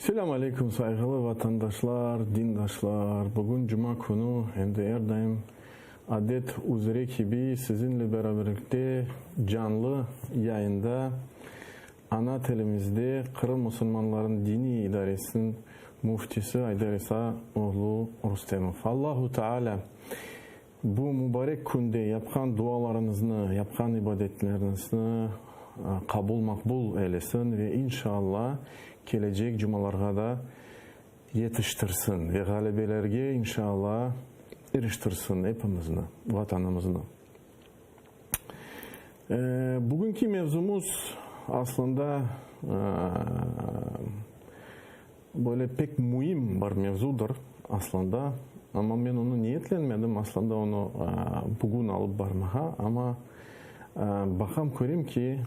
Assalamu alaikum saygılı vatandaşlar, dindaşlar. Bugün Cuma günü hem de her daim adet üzere gibi sizinle beraberlikte canlı yayında ana telimizde Kırım Müslümanların Dini İdaresinin muftisi Aydar İsa oğlu Rustemov. Allahu Teala bu mübarek günde yapkan dualarınızı, yapkan ibadetlerinizi kabul makbul eylesin ve inşallah gelecek cumalarga da yetiştirsin ve galibelerge inşallah eriştirsin hepimizni, vatanımızını. Bugünkü mevzumuz aslında böyle pek mühim bir mevzudur aslında. Ama ben onu niyetlenmedim aslında onu bugün alıp barmağa ama bakam göreyim ki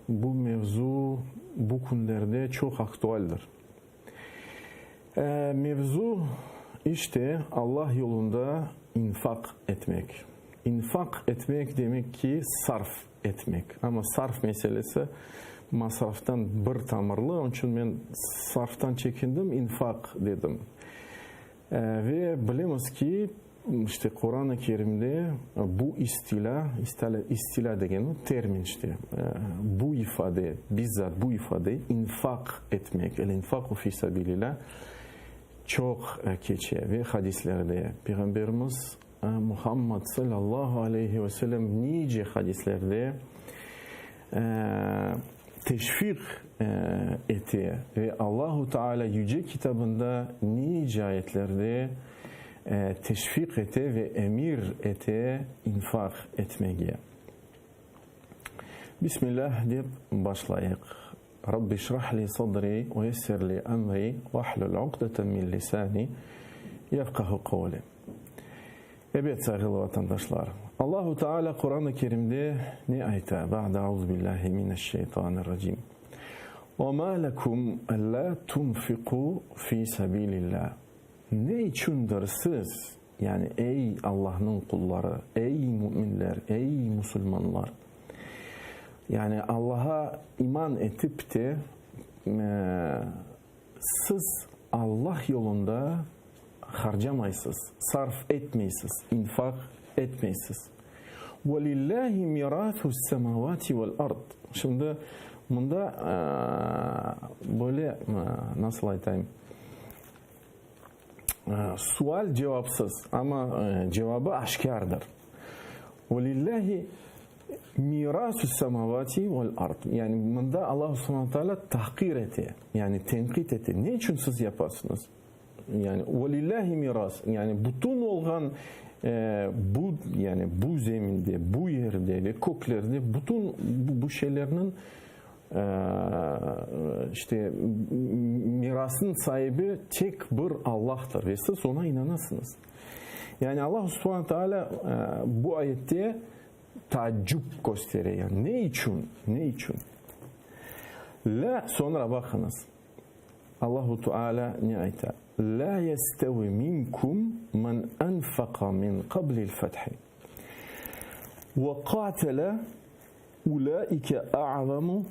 bu mevzu bu günlerde çok aktualdir. Mevzu işte Allah yolunda infak etmek. İnfak etmek demek ki sarf etmek. Ama sarf meselesi masraftan bir tamirli. Onun için ben sarftan çekindim, infak dedim. Ve bilemiz ki işte Kur'an-ı Kerim'de bu istila degen termin işte bu ifade bizzat bu ifade infak etmek el infaku fi sabilillah çok geçiyor ve hadislerde Peygamberimiz Muhammed sallallahu aleyhi ve sellem nice hadislerde teşvik etti ve Allahu Teala yüce kitabında nice ayetlerde teşvik ete ve emir ete infak etmeye. Bismillah deyip başlayık. Rabbi şrah li sadri ve yessir li emri ve ahlul uqdeten min lisani yefkahu kavli. Evet saygılı vatandaşlar. Allahu Teala Kur'an-ı Kerim'de ne ayta? Ba'da auzubillahi mineşşeytanirracim. وَمَا لَكُمْ أَلَّا تُنْفِقُوا فِي سَبِيلِ اللّٰهِ. Ne içindir siz? Yani ey Allah'ın kulları, ey müminler, ey Müslümanlar. Yani Allah'a iman etip de siz Allah yolunda harcamaysınız, sarf etmeysiniz, infak etmeysiniz. وَلِلَّهِ مِرَاثُ السَّمَاوَاتِ وَالْأَرْضِ. Şimdi bunda böyle nasıl aytayım? Sual cevapsız ama cevabı aşikardır. وَلِلَّهِ مِرَاسُ السَّمَاوَاتِ وَالْأَرْضِ. Yani bunda Allah subhanahu wa ta'ala tahkir etti. Yani tenkit etti. Ne için siz yaparsınız? Yani وَلِلَّهِ miras. Yani bütün olan bu zeminde, bu yerde ve köklerde bütün bu şeylerin işte mirasın sahibi tek bir Allah'tır ve siz ona inanasınız. Yani Allah subhanahu teala bu ayette taaccüp gösteriyor. Yani ne için? Ne için? La sonra bakınız. Allahu Teala ne ayette? La yestevi minkum men enfaka min qablil fethi ve qatala ulaike a'zamu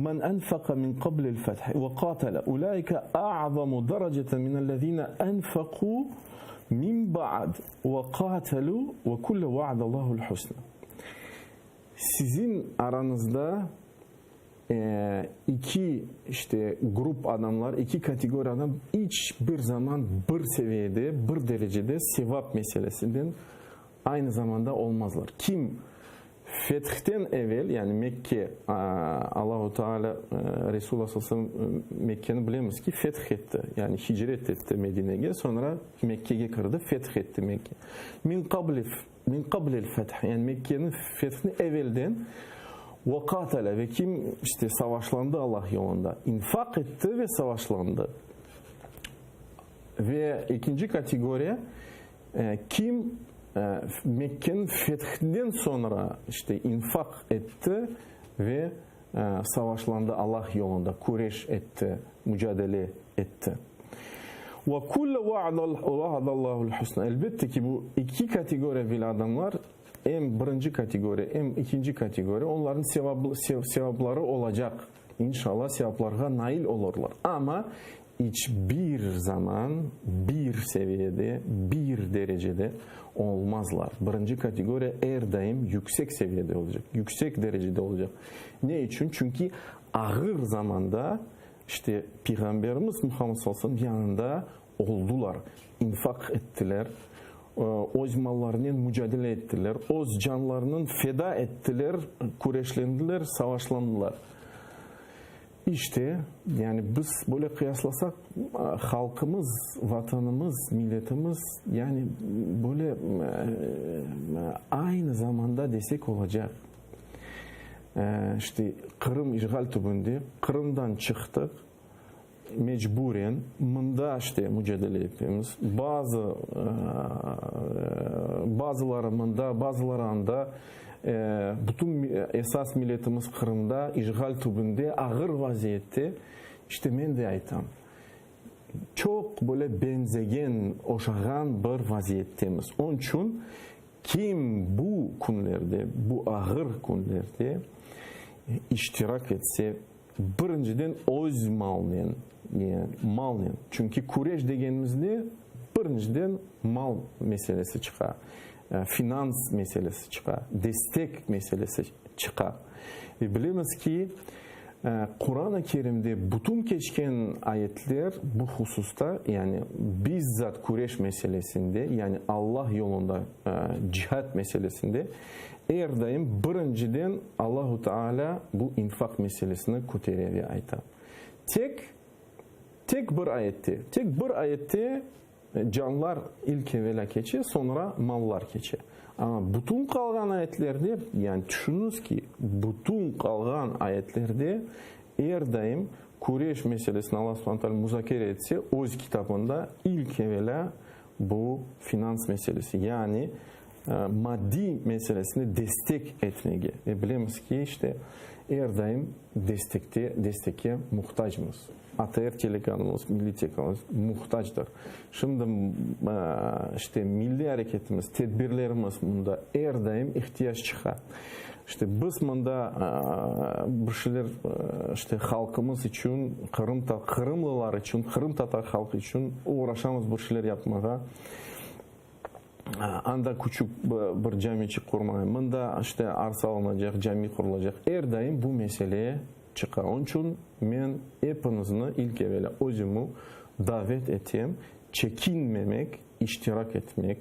من أنفق من قبل الفتح وقاتل أولئك أعظم درجة من الذين أنفقوا من بعد وقاتلوا وكل وعد الله الحسنى. Sizin aranızda iki işte grup adamlar, iki kategori adam hiçbir zaman bir seviyede, bir derecede sevap meselesinden aynı zamanda olmazlar. Kim fethten evvel yani Mekke Allahu Teala Resulullah sallallahu aleyhi ve sellem Mekke'ni bilemiz ki fethetti. Yani hicret etti Medine'ye sonra Mekke'ye kırdı fethetti Mekke. Min qablil feth yani Mekke'nin fethini evvelden ve katale ve kim işte savaşlandı Allah yolunda infak etti ve savaşlandı. Ve ikinci kategori kim Mekke'nin fethinden sonra işte infak etti ve savaşlandı Allah yolunda, kureş etti, mücadele etti. Ve kulle va'adallahu'l husna. Elbette ki bu iki kategori bil adamlar hem birinci kategori hem ikinci kategori onların sevapları olacak. İnşallah sevaplarga nail olurlar. Ama hiçbir zaman bir seviyede, bir derecede olmazlar. Birinci kategori her daim yüksek seviyede olacak. Yüksek derecede olacak. Ne için? Çünkü ağır zamanda işte Peygamberimiz Muhammed sallallahu aleyhi ve sellem yanında oldular. İnfak ettiler. Öz mallarını mücadele ettiler. Öz canlarının feda ettiler. Kureşlendiler, savaşlandılar. İşte yani biz böyle kıyaslasak halkımız, vatanımız, milletimiz yani böyle aynı zamanda desek olacak. İşte Kırım işgal tübünde, Kırım'dan çıktık. Mecburen mında işte mücadele ettiğimiz bazıları mında, bazıları anda bütün esas milletimiz Kırım'da işgal tübünde ağır vaziyette işte ben de aytam. Çok böyle benzegen, oşağan bir vaziyettemiz. Onun için kim bu günlerde, bu ağır günlerde iştirak etse birinciden öz malının, yani çünkü kureş degenimizde birinciden mal meselesi çıkar. Finans meselesi çıkar. Destek meselesi çıkar. Ve biliriz ki Kur'an-ı Kerim'de bütün geçen ayetler bu hususta yani bizzat kureş meselesinde yani Allah yolunda cihat meselesinde her daim birinciden Allahu Teala bu infak meselesini koteriyor ayta. Tek bir ayette canlar ilk evvela geçe sonra mallar geçe. Ama bütün kalan ayetlerde yani düşününüz ki bütün kalan ayetlerde her daim Kureş meselesini Allah subhanahu teala müzakere etse öz kitabında ilk evvela bu finans meselesi yani maddi meselesini destek etmeyi. Bilemiz ki işte her daim desteğe muhtacımız. ATR telekanımız, milli telekanımız muhtaçtır. Şimdi işte milli hareketimiz, tedbirlerimiz bunda her daim ihtiyaç çıkar. İşte biz bunda bir şeyler işte halkımız için, Kırımlılar için, Kırım Tatar halkı için uğraşamız bir şeyler yapmaya. Anda küçük bir camiçik kurmaya, bunda işte arsa alınacak, cami kurulacak. Her daim bu meseleye çıkar. Onun için ben hepinizni ilk evvela özümü davet ettim. Çekinmemek, iştirak etmek.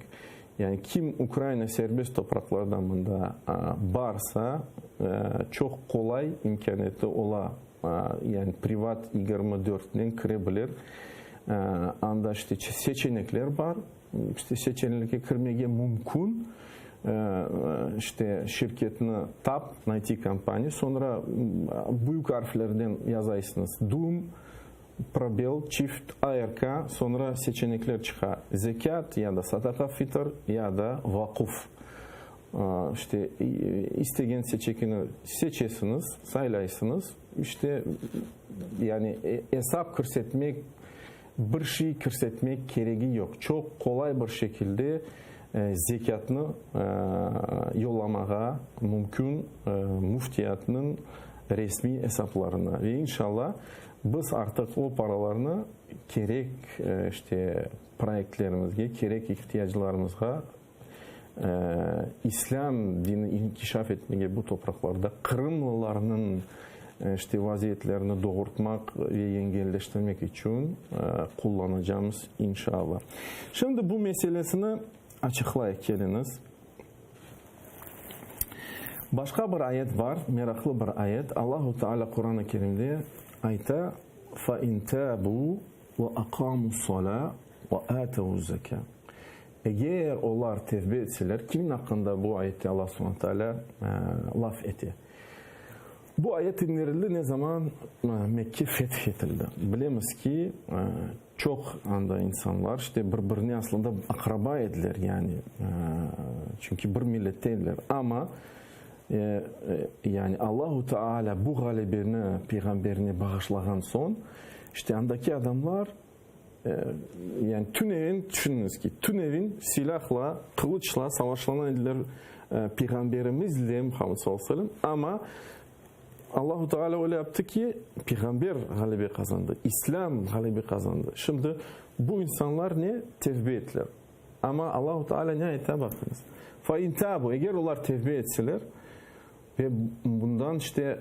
Yani kim Ukrayna serbest topraklardan bunda varsa çok kolay imkaniyeti ola. Yani privat 24'den kirebilir. Anda işte seçenekler var. İşte seçenekleri kirmeye mümkün. İşte şirketini tap, найти компанию. Sonra büyük harflerden yazaysınız. Dum, probel, çift, ARK. Sonra seçenekler çıkar. Zekat ya da sadaka fitr ya da vakıf. İşte istegen seçeneğini seçesiniz, saylaysınız. İşte yani hesap kırsetmek, bir şey kırsetmek gereği yok. Çok kolay bir şekilde zekatını yollamağa mümkün müftiyatının resmi hesaplarına ve inşallah biz artık o paralarını gerek işte projektlerimizge, gerek ihtiyaçlarımızga İslam dini inkişaf etmeye bu topraklarda Kırımlılarının işte vaziyetlerini doğurtmak ve engelleştirmek için kullanacağımız inşallah. Şimdi bu meselesini açıklayıp geliniz. Başka bir ayet var, meraklı bir ayet. Allahu Teala Kur'an-ı Kerim'de ayta فَاِنْ تَابُوا وَاَقَامُوا الصَّلَاةِ وَآتَوُوا الزَّكَاةِ Eğer onlar tevbe etseler, kimin hakkında bu ayette Allah subhanahu teala laf etti? Bu ayet indirildi ne zaman? Mekke fethedildi. Bilemiz ki çok anda insanlar işte birbirini aslında akraba ediler yani. Çünkü bir milletteydiler ama yani Allahu Teala bu galibini peygamberine bağışlayan son işte andaki adamlar yani tünevin düşününüz ki tünevin silahla, kılıçla savaşlanan ediler peygamberimizle Muhammed sallallahu aleyhi ve sellem ama Allahu Teala öyle yaptı ki peygamber galibi kazandı. İslam galibi kazandı. Şimdi bu insanlar ne? Tevbe ettiler. Ama Allahu Teala ne etti bakınız. Fa in tabu, eğer onlar tevbe etseler ve bundan işte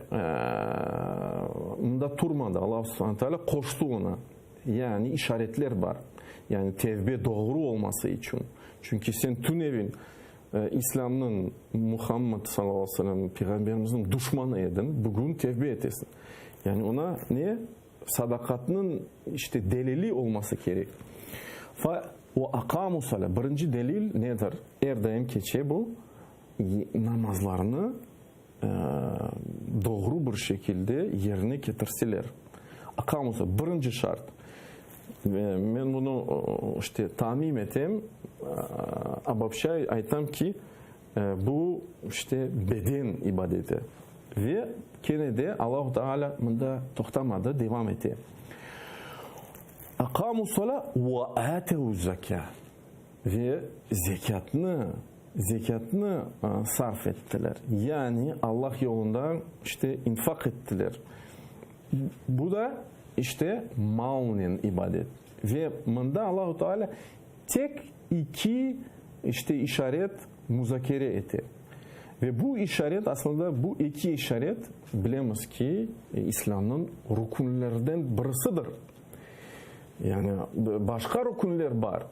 bunda durmadı. Allah Subhanahu Teala koştu ona. Yani işaretler var. Yani tevbe doğru olması için. Çünkü sen tüm evin İslam'ın Muhammed sallallahu aleyhi ve sellem peygamberimizin düşmanı edin. Bugün tevbe etesin. Yani ona ne? Sadakatinin işte delili olması gerek. O akamu salat. Birinci delil nedir? Erdem keçe bu namazlarını doğru bir şekilde yerine getirseler. Akamu salat. Birinci şart. Ben bunu işte tamim ettim. Abapşay aytam ki bu işte beden ibadeti. Ve gene de Allah-u Teala bunda toxtamadı, devam etti. Akamu salat ve atevu zekat. Ve zekatını sarf ettiler. Yani Allah yolundan işte infak ettiler. Bu da işte malın ibadet. Ve bunda Allah-u Teala tek iki işte işaret muzakere etti. Ve bu işaret aslında bu iki işaret bilemiz ki İslam'ın rukunlarından birisidir. Yani başka rukunlar var.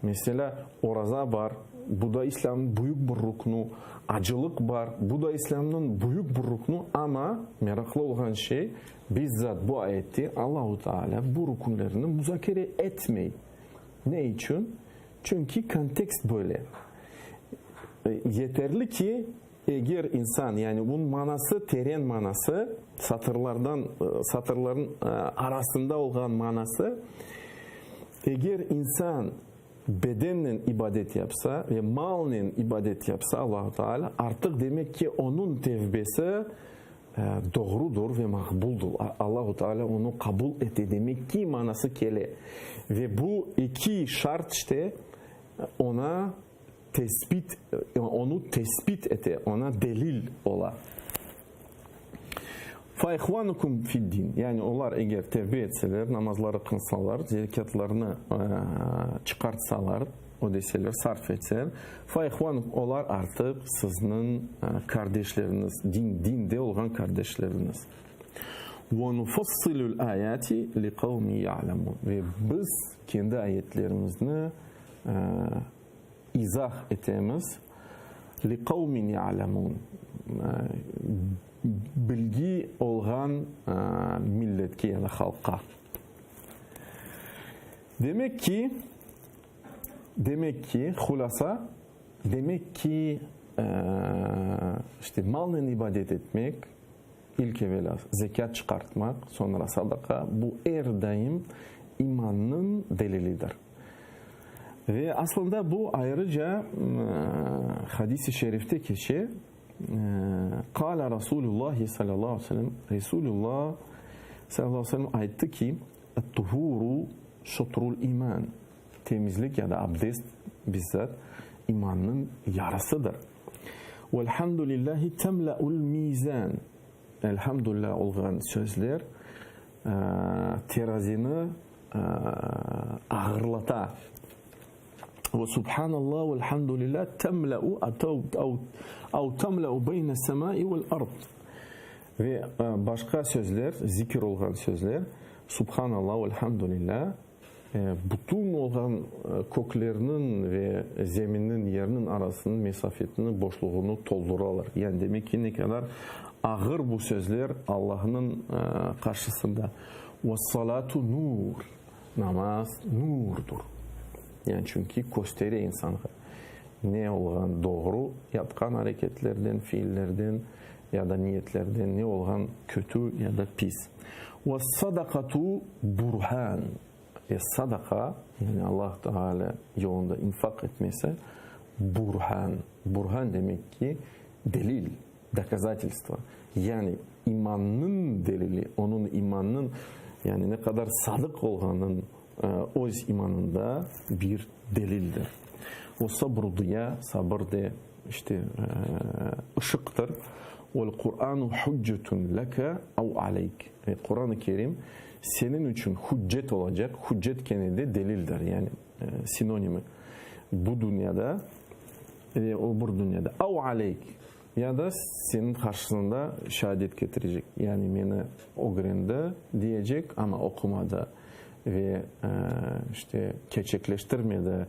Mesela oraza var. Bu da İslam'ın büyük bir rukunu. Acılık var. Bu da İslam'ın büyük bir rukunu. Ama meraklı olan şey bizzat bu ayette Allah-u Teala bu rukunlarını muzakere etmeyi. Ne için? Çünkü kontekst böyle. Yeterli ki eğer insan yani bunun manası terin manası satırların arasında olan manası eğer insan bedenle ibadet yapsa ve malla ibadet yapsa Allah-u Teala artık demek ki onun tevbesi doğrudur ve makbuldur. Allah-u Teala onu kabul etti demek ki manası kele. Ve bu iki şart işte onu tespit etti, ona delil ola. Fa ihvanukum fid din. Yani onlar eğer tevbe etseler, namazları kılsalar, zekatlarını çıkartsalar, o deseler, sarf etseler, fa ihvanukum, onlar artık sizin kardeşleriniz, dinde olan kardeşleriniz. Ve nufassilul ayati li kavmi ya'lemun. Ve biz kendi ayetlerimizni izah etmemiz li kavmin ya'lemun. Bilgi olan milletke ya da halka. Demek ki hulasa demek ki işte malla ibadet etmek, ilk evvela zekat çıkartmak, sonra sadaka, bu her daim imanın delilidir. Ve aslında bu ayrıca hadis-i şerifte geçiyor. Kâle Resulullah sallallahu aleyhi ve sellem, Resulullah sallallahu aleyhi ve sellem ayetti ki "Et-tuhuru şutrul iman." Temizlik ya da abdest bizzat imanın yarısıdır. Velhamdülillahi temla'ul mizan. Elhamdülillah olan sözler terazini ağırlata. Ve subhanallah velhamdülillah temla'u temla'u beyne semai vel ard. Ve başka sözler, zikir olan sözler, subhanallah velhamdülillah, bütün olan köklerinin ve zeminin yerinin arasının mesafetini, boşluğunu doldururlar. Yani demek ki ne kadar ağır bu sözler Allah'ın karşısında. Ve salatu nur. Namaz nurdur. Yani çünkü gösteriyor insanı. Ne olan doğru yapkan hareketlerden, fiillerden ya da niyetlerden, ne olan kötü ya da pis. Ve sadakatu burhan. Sadaka yani Allah Teala yolunda infak etmesi burhan. Burhan demek ki delil, doказательство. Yani imanın delili, onun imanının yani ne kadar sadık olduğunun o imanında bir delildir. O sabır diye, sabır de işte ışıktır. Vel Kur'anu hüccetun leke ev aleyk. Kur'an-ı Kerim senin için hüccet olacak. Hüccet de delildir. Yani sinonimi. Bu dünyada ve öbür dünyada. Ev aleyk. Ya da senin karşısında şehadet getirecek. Yani beni o günde diyecek ama okumada ve işte gerçekleştirmedi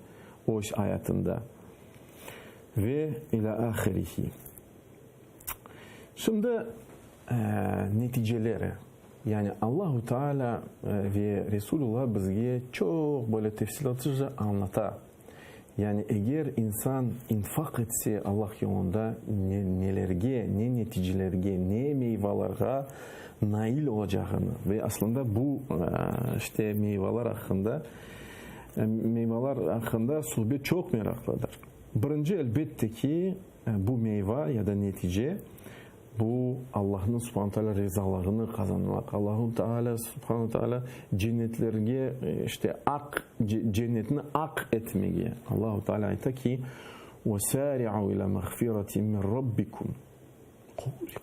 o iş hayatında. Ve ila ahirihi. Şimdi neticeleri. Yani Allahu Teala ve Resulullah bizge çok böyle tefsilatlıca anlatar. Yani eğer insan infak etse Allah yolunda nelerge, ne neticelerge, ne meyvelerge nail olacağını ve aslında bu işte meyveler hakkında sohbet çok meraklıdır. Birinci elbette ki bu meyve ya da netice bu Allah'ın subhanahu teala rızalığını kazanmak. Allahu Teala subhanahu teala cennetlerge işte cennetini ak etmeye. Allahu Teala ayta ki وَسَارِعُوا إِلَى مَغْفِرَةٍ مِنْ رَبِّكُمْ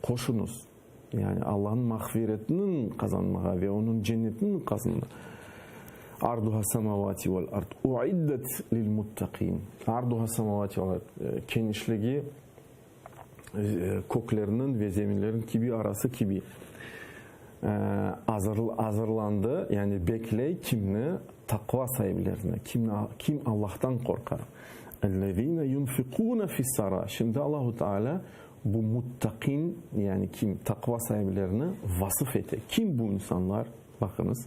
koşunuz. Yani Allah'ın mağfiretinin kazanmaya ve onun cennetinin kazanmaya. Arduha semavati vel ard. Uiddet lil muttaqin. Arduha semavati vel ard. Genişliği köklerinin ve zeminlerin gibi arası gibi hazırlandı. Yani bekley kimni? Takva sahiplerine. Kim Allah'tan korkar? اَلَّذ۪ينَ يُنْفِقُونَ فِي السَّرَى. Şimdi Allahu Teala bu muttakin yani kim takva sahiplerini vasıf etti. Kim bu insanlar? Bakınız.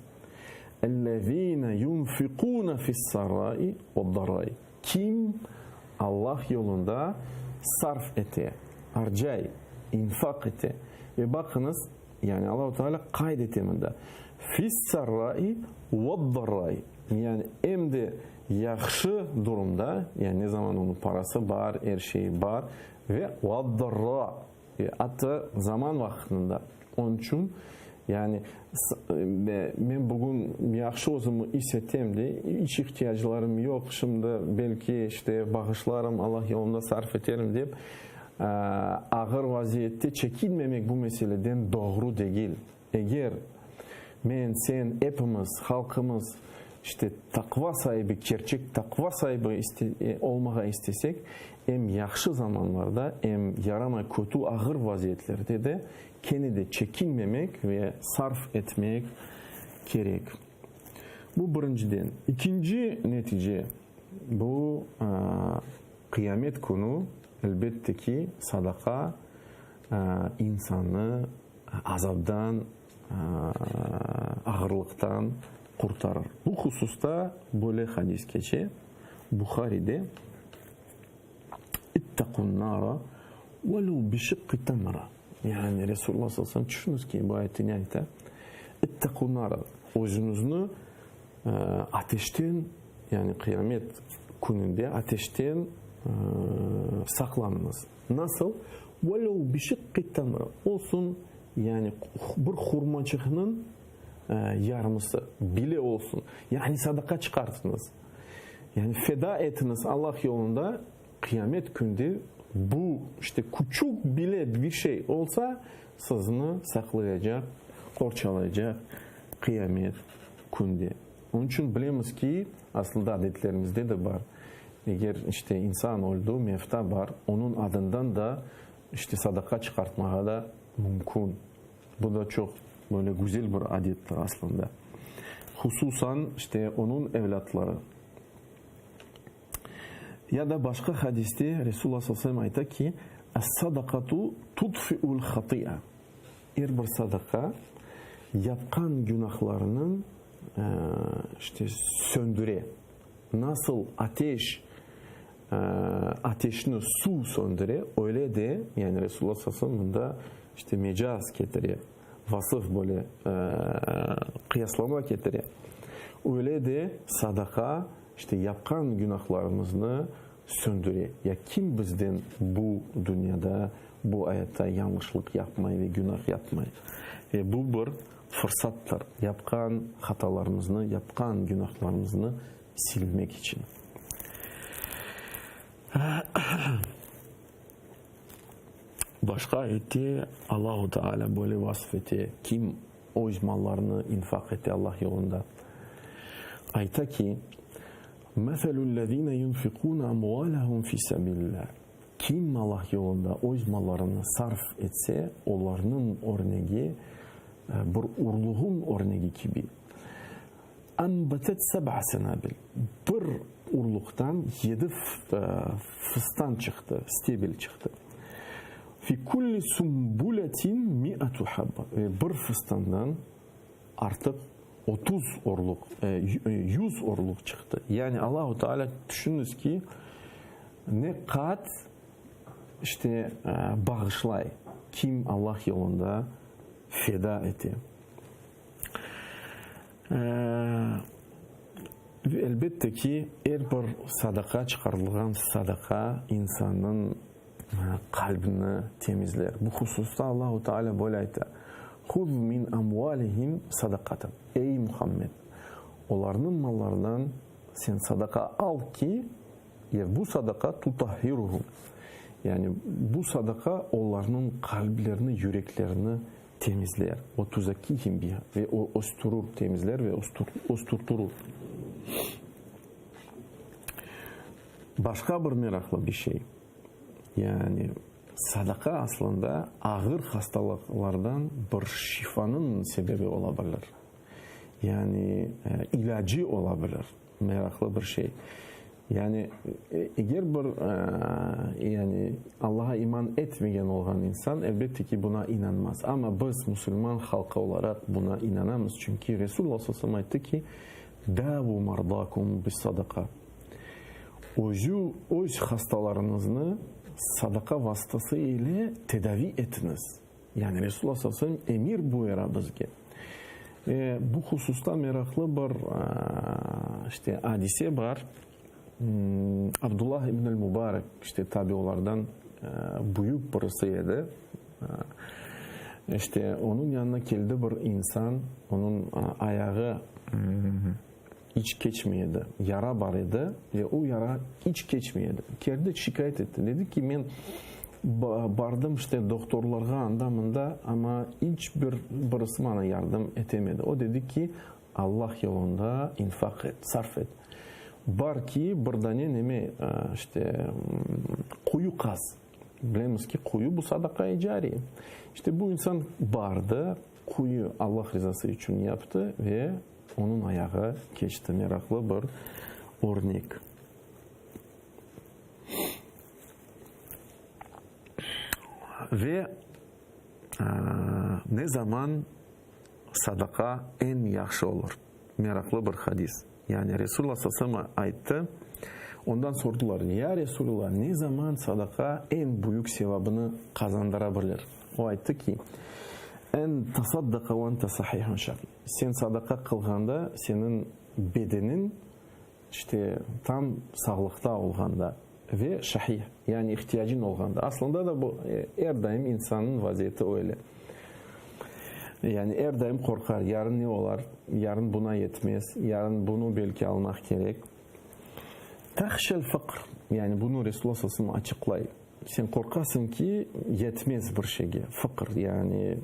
اَلَّذ۪ينَ يُنْفِقُونَ فِي السَّرَّاءِ وَالضَّرَّاءِ. Kim Allah yolunda sarf etti, harcay, infak etti. Ve bakınız yani Allah-u Teala kaydeteminde فِي السَّرَّاءِ وَالضَّرَّاءِ. Yani hem de yaxşı durumda yani ne zaman onun parası var, her şeyi var ve وَالضَّرَّاءِ hatta zaman vaktinde. Onun için yani ben bugün yaxşı olduğumu hissettim de hiç ihtiyaclarım yok. Şimdi belki işte bağışlarım Allah yolunda sarf ederim deyip ağır vaziyette çekinmemek bu meseleden doğru değil. Eğer sen hepimiz, halkımız işte takva sahibi, gerçek takva sahibi olmaya istesek hem yaxşı zamanlarda hem yarama kötü ağır vaziyetlerde de kendine çekinmemek ve sarf etmek gerek. Bu birinciden. İkinci netice bu kıyamet konu elbette ki sadaka insanı azaptan, ağırlıktan kurtarır. Bu hususta böyle hadis geçer. Bukhari'de İttakun nara velu bişikki temra. Yani Resulullah sallallahu aleyhi ve sellem düşününüz ki bu ayetin ayeti İttakun nara. Özünüzü ateşten yani kıyamet gününde ateşten saklanınız. Nasıl? Velu bişikki temra. Olsun yani bir hurmacığının yarımısı bile olsun. Yani sadaka çıkartınız. Yani feda etiniz Allah yolunda kıyamet günde bu işte küçük bile bir şey olsa sızını saklayacak, korçalayacak kıyamet günde. Onun için bilemiz ki aslında adetlerimizde de var. Eğer işte insan olduğu mefta var, onun adından da işte sadaka çıkartmaya da mümkün. Bu da çok böyle güzel bir adettir aslında. Hususan işte onun evlatları. Ya da başka hadiste Resulullah sallallahu aleyhi ve sellem ayta ki Es-sadakatu tudfi'ul hati'a. Bir sadaka yapkan günahlarının işte söndüre. Nasıl ateşini su söndüre öyle de yani Resulullah sallallahu aleyhi ve sellem bunda işte mecaz getiriyor. Vasıf böyle kıyaslama getiriyor. Öyle de sadaka işte yapkan günahlarımızı söndürüyor. Ya kim bizden bu dünyada bu hayatta yanlışlık yapmayı ve günah yapmayı. Ve bu bir fırsattır. Yapkan hatalarımızı, yapkan günahlarımızı silmek için. Başka ayette Allah-u Teala böyle vasfetti. Kim o mallarını infak etti Allah yolunda. Ayta ki مَثَلُ الَّذ۪ينَ يُنْفِقُونَ أَمْوَالَهُمْ فِي سَبِيلِ اللّٰهِ Kim Allah yolunda o mallarını sarf etse onların örneği bir urluğun örneği gibi. أَنْبَتَتْ سَبْعَ سَنَابِلِ Bir urluktan 7 fıstan çıktı, stabil çıktı. Fi kulli sumbuletin mi'atu habba. Bir fıstandan artık 30 orluk, 100 orluk çıktı. Yani Allah-u Teala düşününüz ki ne kat işte bağışlay. Kim Allah yolunda feda etti. Elbette ki her bir sadaka çıkarılan sadaka insanın kalbini temizler. Bu hususta Allah-u Teala böyle ayette. Huz min amvalihim sadakatan. Ey Muhammed! Onların mallarından sen sadaka al ki bu sadaka tutahhiruhum. Yani bu sadaka onların kalplerini, yüreklerini temizler. O tuzakihim biha ve o osturur, temizler ve osturturur. Başka bir meraklı bir şey. Yani sadaka aslında ağır hastalıklardan bir şifanın sebebi olabilir. Yani ilacı olabilir. Meraklı bir şey. Yani eğer bir yani Allah'a iman etmeyen olan insan elbette ki buna inanmaz. Ama biz Müslüman halkı olarak buna inanamız. Çünkü Resulullah sallallahu aleyhi ve sellem etti ki davu mardakum bis sadaka. O hastalarınızı sadaka vasıtası ile tedavi etiniz. Yani Resulullah sallallahu aleyhi ve sellem emir buyuruyor bizge. Bu hususta meraklı bir işte hadise var. Abdullah ibn el-Mübarek işte tabi onlardan büyük birisiydi. İşte onun yanına geldi bir insan, onun ayağı hiç geçmeydi. Yara var idi ve o yara hiç geçmeydi. Geldi şikayet etti. Dedi ki ben bardım işte doktorlarga andamında ama hiçbir birisi bana yardım etemedi. O dedi ki Allah yolunda infak et, sarf et. Var ki burada ne işte kuyu kaz. Bilemiz ki kuyu bu sadaka-i cari. İşte bu insan bardı, kuyu Allah rızası için yaptı ve onun ayağı geçti. Meraklı bir örnek. Ve ne zaman sadaka en yaxşı olur? Meraklı bir hadis. Yani Resulullah sallallahu aleyhi ve sellem ayette. Ondan sordular. Ya Resulullah ne zaman sadaka en büyük sevabını kazandırabilir? O ayette ki en tasaddaka ve ente sahihun şafi. Sen sadaka kılganda senin bedenin işte tam sağlıkta olganda ve şahih yani ihtiyacın olganda. Aslında da bu her daim insanın vaziyeti öyle. Yani her daim korkar. Yarın ne olur? Yarın buna yetmez. Yarın bunu belki almak gerek. Tahşel fakr. Yani bunu Resulullah sallallahu aleyhi ve sellem açıklay. Sen korkarsın ki yetmez bir şeye. Fakr yani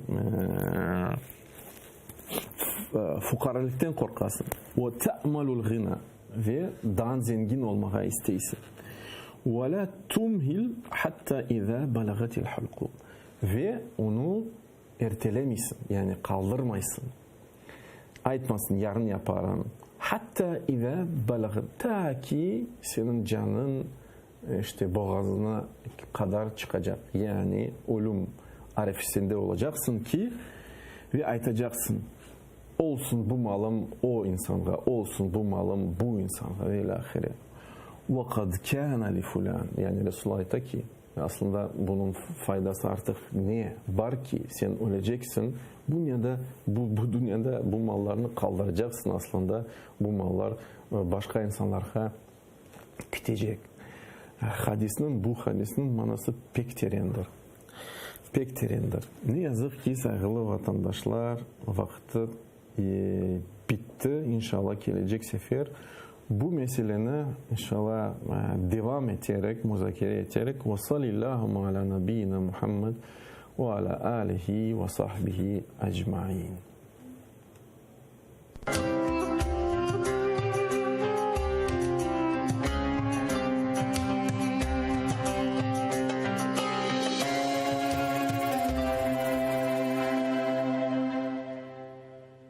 fukaralıktan korkarsın. Ve te'malul gina ve daha zengin olmaya isteysin. Ve la tumhil hatta iza balagatil halqu. Ve onu ertelemişsin. Yani kaldırmaysın. Aytmasın yarın yaparım. Hatta iza balagat ta ki senin canın işte boğazına kadar çıkacak. Yani ölüm arifesinde olacaksın ki ve aytacaksın. Olsun bu malım o insana, olsun bu malım bu insana ve ilahire. وَقَدْ كَانَ لِفُلَانِ Yani Resulullah ayta ki aslında bunun faydası artık ne var ki sen öleceksin. Bu dünyada bu mallarını kaldıracaksın aslında. Bu mallar başka insanlara gidecek. Bu hadisinin manası pek terendir. Pek terendir. Ne yazık ki saygılı vatandaşlar vakti bitti. İnşallah gelecek sefer bu meseleni inşallah devam ederek, müzakere ederek ve sallallahu ala nebiyyina Muhammed ve ala alihi ve sahbihi ecmaîn.